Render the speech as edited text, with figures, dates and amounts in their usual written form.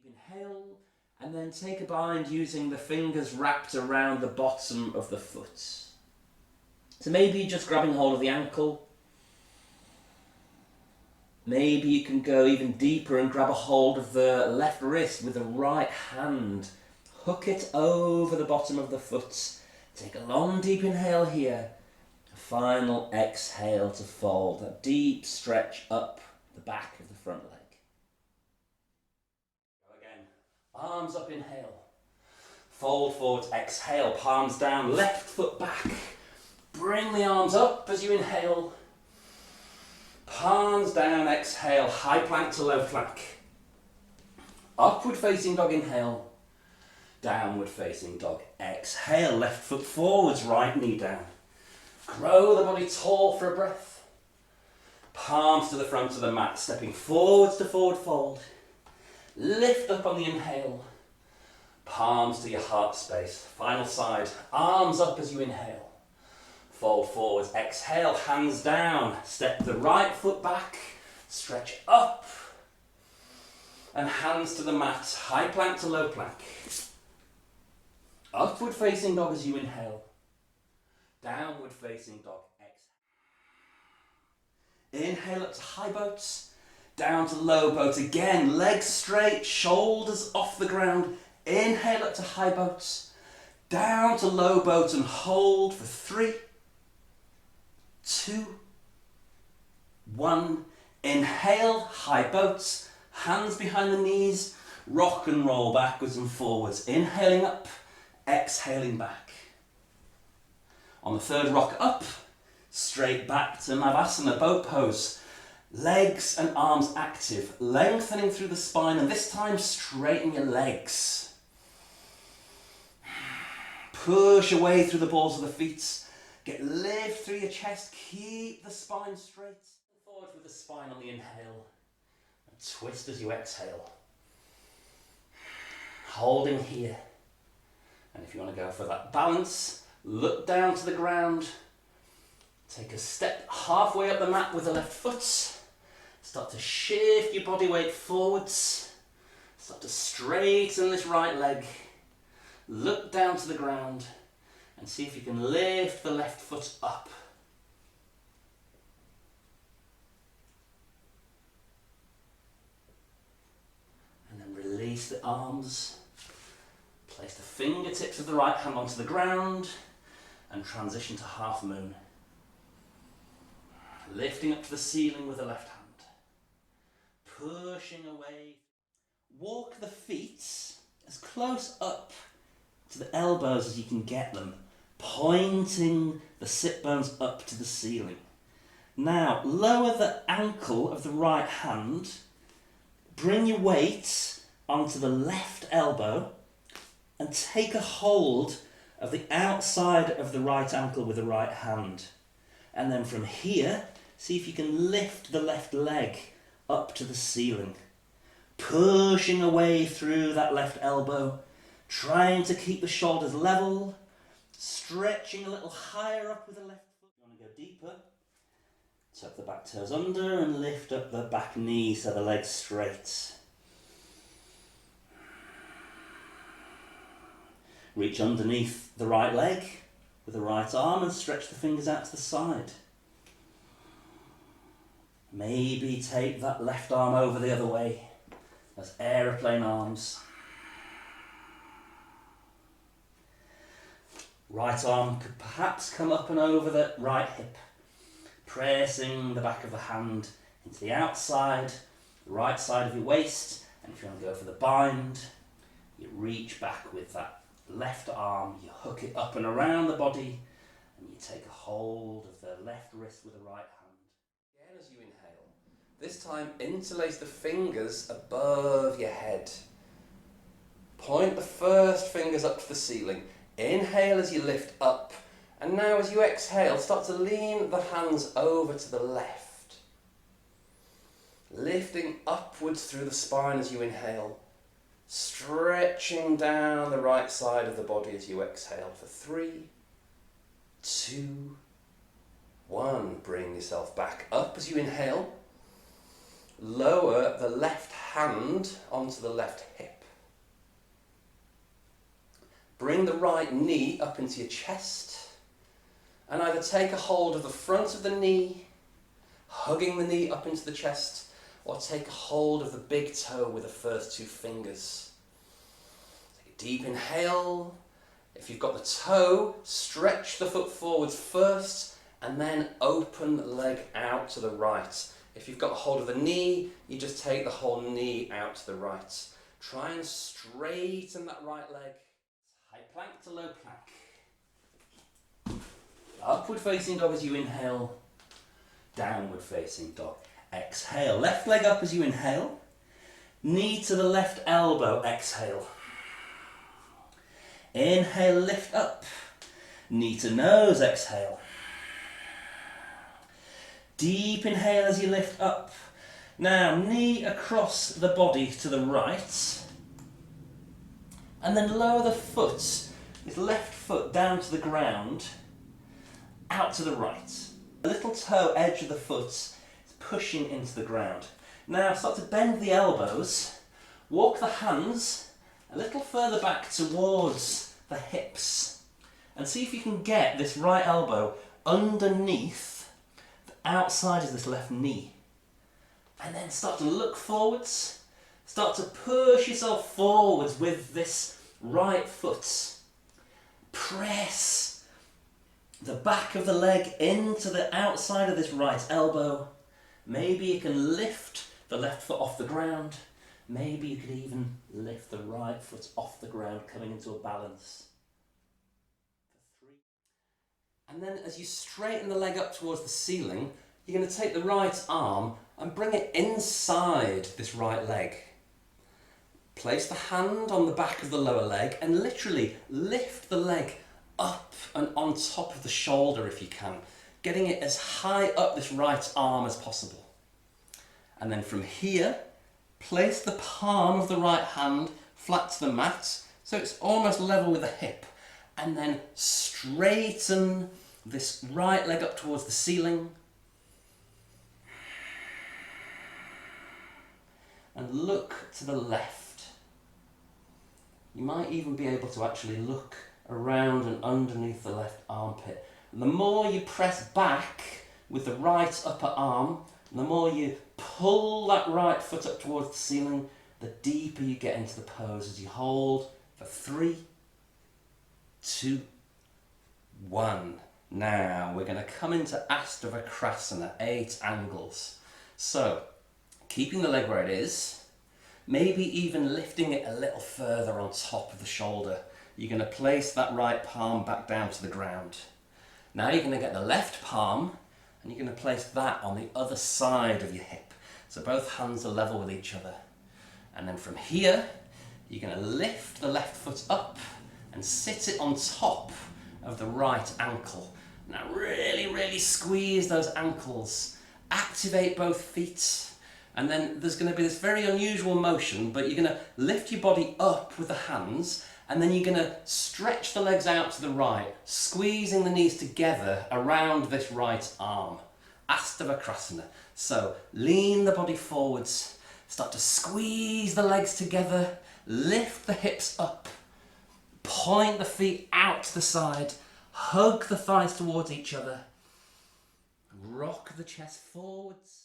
Deep inhale, and then take a bind using the fingers wrapped around the bottom of the foot. So maybe just grabbing hold of the ankle. Maybe you can go even deeper and grab a hold of the left wrist with the right hand. Hook it over the bottom of the foot. Take a long deep inhale here. A final exhale to fold. A deep stretch up the back of the front leg. Go again. Arms up, inhale. Fold forward, exhale. Palms down, left foot back. Bring the arms up as you inhale. Palms down, exhale. High plank to low plank. Upward facing dog, inhale. Downward facing dog, exhale. Left foot forwards, right knee down. Grow the body tall for a breath. Palms to the front of the mat, stepping forwards to forward fold. Lift up on the inhale. Palms to your heart space. Final side, arms up as you inhale. Fold forwards, exhale, hands down. Step the right foot back, stretch up. And hands to the mat, high plank to low plank. Upward facing dog as you inhale. Downward facing dog, exhale. Inhale up to high boat, down to low boat. Again, legs straight, shoulders off the ground. Inhale up to high boat, down to low boat, and hold for 3, 2, 1. Inhale, high boat, hands behind the knees, rock and roll backwards and forwards. Inhaling up, exhaling back. On the third rock up, straight back to Navasana, boat pose. Legs and arms active, lengthening through the spine, and this time straighten your legs. Push away through the balls of the feet. Get lift through your chest, keep the spine straight. Forward with the spine on the inhale, and twist as you exhale. Holding here. And if you want to go for that balance, look down to the ground. Take a step halfway up the mat with the left foot. Start to shift your body weight forwards. Start to straighten this right leg. Look down to the ground and see if you can lift the left foot up. And then release the arms. Place the fingertips of the right hand onto the ground and transition to half moon. Lifting up to the ceiling with the left hand. Pushing away. Walk the feet as close up to the elbows as you can get them, pointing the sit bones up to the ceiling. Now, lower the ankle of the right hand. Bring your weight onto the left elbow and take a hold of the outside of the right ankle with the right hand. And then from here, see if you can lift the left leg up to the ceiling. Pushing away through that left elbow, trying to keep the shoulders level, stretching a little higher up with the left foot. You want to go deeper? Tuck the back toes under and lift up the back knee so the leg's straight. Reach underneath the right leg with the right arm and stretch the fingers out to the side. Maybe take that left arm over the other way as aeroplane arms. Right arm could perhaps come up and over the right hip, pressing the back of the hand into the outside, the right side of your waist, and if you want to go for the bind, you reach back with that left arm, you hook it up and around the body, and you take a hold of the left wrist with the right hand. Again, as you inhale, this time interlace the fingers above your head. Point the first fingers up to the ceiling. Inhale as you lift up, and now as you exhale, start to lean the hands over to the left. Lifting upwards through the spine as you inhale. Stretching down the right side of the body as you exhale for 3, 2, 1. Bring yourself back up as you inhale. Lower the left hand onto the left hip. bring the right knee up into your chest and either take a hold of the front of the knee, hugging the knee up into the chest, or take a hold of the big toe with the first two fingers. Take a deep inhale. If you've got the toe, stretch the foot forwards first and then open the leg out to the right. If you've got a hold of the knee, you just take the whole knee out to the right. Try and straighten that right leg. High plank to low plank. Upward facing dog as you inhale. Downward facing dog. Exhale. Left leg up as you inhale. Knee to the left elbow. Exhale. Inhale, lift up. Knee to nose. Exhale. Deep inhale as you lift up. Now, knee across the body to the right. And then lower the foot, this left foot down to the ground, out to the right. The little toe edge of the foot is pushing into the ground. Now, start to bend the elbows. Walk the hands a little further back towards the hips. And see if you can get this right elbow underneath outside of this left knee. And then start to look forwards. Start to push yourself forwards with this right foot. Press the back of the leg into the outside of this right elbow. Maybe you can lift the left foot off the ground. Maybe you could even lift the right foot off the ground, coming into a balance. And then as you straighten the leg up towards the ceiling, you're going to take the right arm and bring it inside this right leg. Place the hand on the back of the lower leg and literally lift the leg up and on top of the shoulder if you can, getting it as high up this right arm as possible. And then from here, place the palm of the right hand flat to the mat so it's almost level with the hip, and then straighten this right leg up towards the ceiling. And look to the left. You might even be able to actually look around and underneath the left armpit. And the more you press back with the right upper arm, and the more you pull that right foot up towards the ceiling, the deeper you get into the pose as you hold for 3, 2, 1. Now we're going to come into Astavakrasana, 8 angles. So, keeping the leg where it is, maybe even lifting it a little further on top of the shoulder. You're going to place that right palm back down to the ground. Now you're going to get the left palm and you're going to place that on the other side of your hip. So both hands are level with each other. And then from here, you're going to lift the left foot up and sit it on top of the right ankle. Now really, really squeeze those ankles. Activate both feet. And then there's going to be this very unusual motion, but you're going to lift your body up with the hands, and then you're going to stretch the legs out to the right, squeezing the knees together around this right arm. Astavakrasana. So lean the body forwards, start to squeeze the legs together, lift the hips up, point the feet out to the side, hug the thighs towards each other, rock the chest forwards.